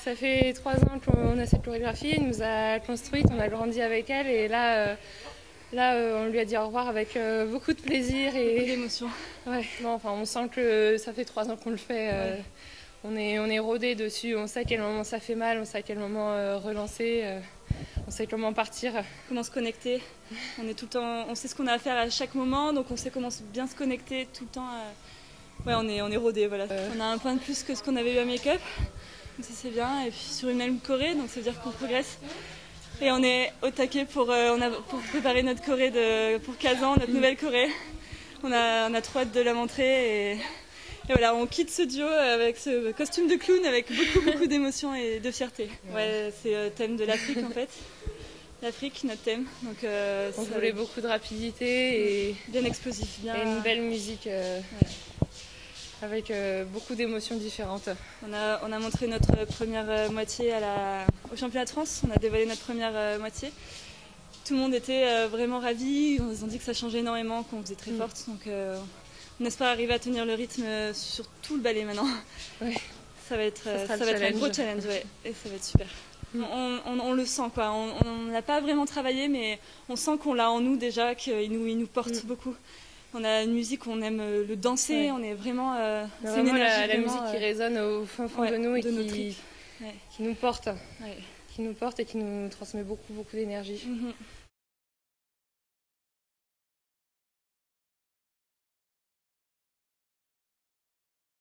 Ça fait 3 ans qu'on a cette chorégraphie, elle nous a construite, on a grandi avec elle et là, on lui a dit au revoir avec beaucoup de plaisir Beaucoup et d'émotion. ouais, non, enfin, on sent que ça fait 3 ans qu'on le fait. Ouais. On est rodé dessus, on sait à quel moment ça fait mal, on sait à quel moment relancer, on sait comment partir. Comment se connecter. On est tout le temps, on sait ce qu'on a à faire à chaque moment, donc on sait comment bien se connecter tout le temps. Ouais, on est rodé, voilà. On a un point de plus que ce qu'on avait eu à make-up, donc ça c'est bien. Et puis sur une même choré, donc ça veut dire qu'on progresse. Et on est au taquet pour préparer notre choré pour Kazan, notre nouvelle choré. On a trop hâte de la montrer et voilà, on quitte ce duo avec ce costume de clown avec beaucoup d'émotion et de fierté. Ouais, c'est le thème de l'Afrique en fait. L'Afrique, notre thème. Donc, on voulait beaucoup de rapidité et bien explosif, bien. Et une belle musique avec beaucoup d'émotions différentes. On a montré notre première moitié au championnat de France. On a dévoilé notre première moitié. Tout le monde était vraiment ravi. Ils ont dit que ça changeait énormément, qu'on faisait très forte. Donc, on espère arriver à tenir le rythme sur tout le ballet maintenant. Ouais. Ça va être un gros challenge, ouais, et ça va être super. On le sent, quoi. On n'a pas vraiment travaillé, mais on sent qu'on l'a en nous déjà, qu'il nous porte beaucoup. On a une musique, on aime le danser, on est vraiment. C'est une énergie, la musique qui résonne au fond de nous et qui nous porte. Ouais. Qui nous porte et qui nous transmet beaucoup d'énergie.